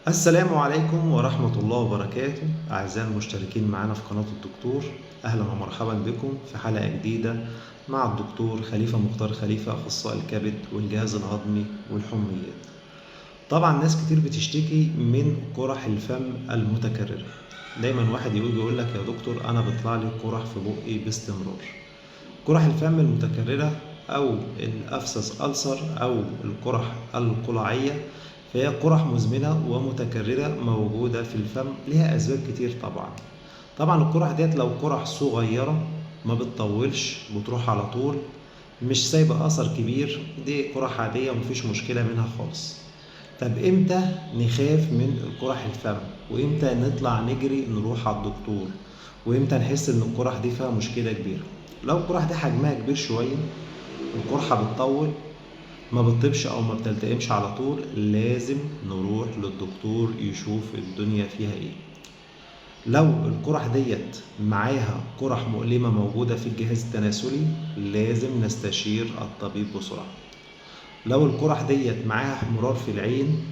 السلام عليكم ورحمة الله وبركاته. أعزائي المشتركين معنا في قناة الدكتور، أهلا ومرحبا بكم في حلقة جديدة مع الدكتور خليفة مختار خليفة، أخصائي الكبد والجهاز الهضمي والحميات. طبعا ناس كتير بتشتكي من قرح الفم المتكررة. دايما واحد يقول لك يا دكتور أنا بيطلع لي قرح في بقي باستمرار. قرح الفم المتكررة أو الأفسس ألسر أو القرح القلعية، فهي قرح مزمنة ومتكررة موجودة في الفم، لها أسباب كتير طبعا القرح ديت لو قرح صغيرة ما بتطولش، بتروح على طول، مش سايبة أثر كبير، دي قرح عادية ومفيش مشكلة منها خالص. طب إمتى نخاف من القرح الفم؟ وإمتى نطلع نجري نروح على الدكتور؟ وإمتى نحس إن القرح دي فيها مشكلة كبيرة؟ لو القرح دي حجمها كبير شوية، القرحة بتطول، ما بتطيبش أو ما بتلتئمش على طول، لازم نروح للدكتور يشوف الدنيا فيها إيه. لو القرح ديت معاها قرح مؤلمة موجودة في الجهاز التناسلي، لازم نستشير الطبيب بسرعة. لو القرح ديت معاها احمرار في العين،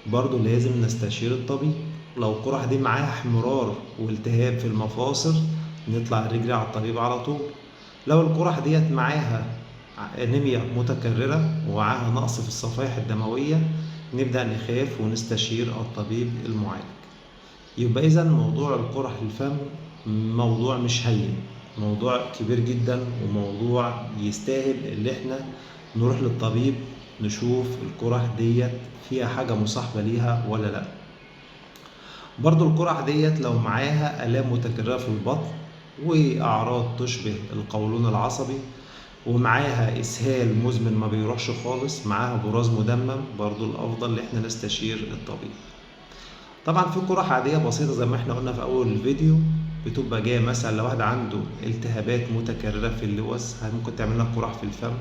برضو لازم نستشير الطبيب. لو القرح دي معاها احمرار والتهاب في المفاصل، نطلع نجري على الطبيب على طول. لو القرح ديت معاها انيميا متكررة ومعاها نقص في الصفائح الدموية، نبدأ نخاف ونستشير الطبيب المعالج. يبقى إذا موضوع القرح الفم موضوع مش هين، موضوع كبير جدا، وموضوع يستاهل اللي احنا نروح للطبيب نشوف القرح ديت فيها حاجة مصاحبة ليها ولا لا. برضو القرح ديت لو معاها آلام متكررة في البطن وأعراض تشبه القولون العصبي، ومعاها إسهال مزمن ما بيروحش خالص، معاها براز مدمم، برضو الأفضل إن احنا نستشير الطبيب. طبعا في قرح عادية بسيطة زي ما احنا قلنا في أول الفيديو، بتبقى جاية مثلا لو واحد عنده التهابات متكررة في اللوز، ممكن تعمل لنا قرح في الفم.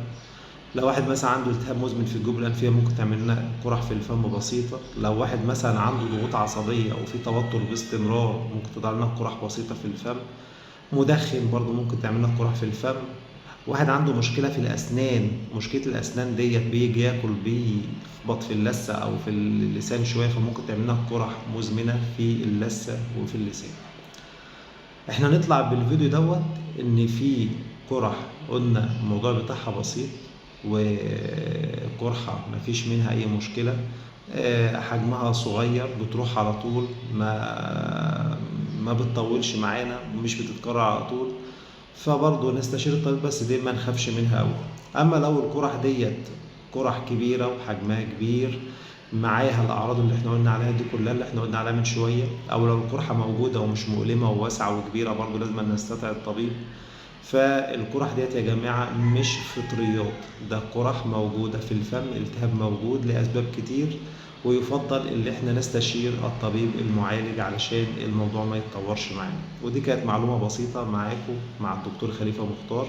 لو واحد مثلا عنده التهاب مزمن في الجيوب الأنفية، ممكن تعمل لنا قرح في الفم بسيطة. لو واحد مثلا عنده ضغوط عصبية أو في توتر باستمرار، ممكن تضع لنا قرح بسيطة في الفم. مدخن برضو ممكن تعمل لنا قرح في الفم. واحد عنده مشكلة في الأسنان، مشكلة الأسنان ديت بيجي ياكل بيخبط في اللثة أو في اللسان شوية، فممكن تعمل لنا قرح مزمنة في اللثة وفي اللسان. احنا نطلع بالفيديو دوت إن في قرح قلنا الموضوع بتاعها بسيط، وقرحة مفيش منها أي مشكلة، حجمها صغير، بتروح على طول، ما بتطولش معانا ومش بتتكرر على طول، فبرضه نستشير الطبيب، بس دي ما نخافش منها أوي. أما لو القرح ديت قرح كبيرة وحجمها كبير، معاها الأعراض اللي احنا قلنا عليها دي كلها، اللي احنا قلنا عليها من شوية، أو لو القرحة موجودة ومش مؤلمة وواسعة وكبيرة، برضه لازم نستدعي الطبيب. فالقرح ديت يا جماعة مش فطريات، ده قرح موجودة في الفم، التهاب موجود لأسباب كتير، ويفضل ان احنا نستشير الطبيب المعالج علشان الموضوع ما يتطورش معانا. ودي كانت معلومة بسيطة معاكم مع الدكتور خليفة مختار،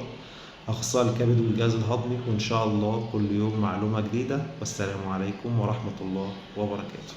أخصائي الكبد والجهاز الهضمي، وإن شاء الله كل يوم معلومة جديدة. والسلام عليكم ورحمة الله وبركاته.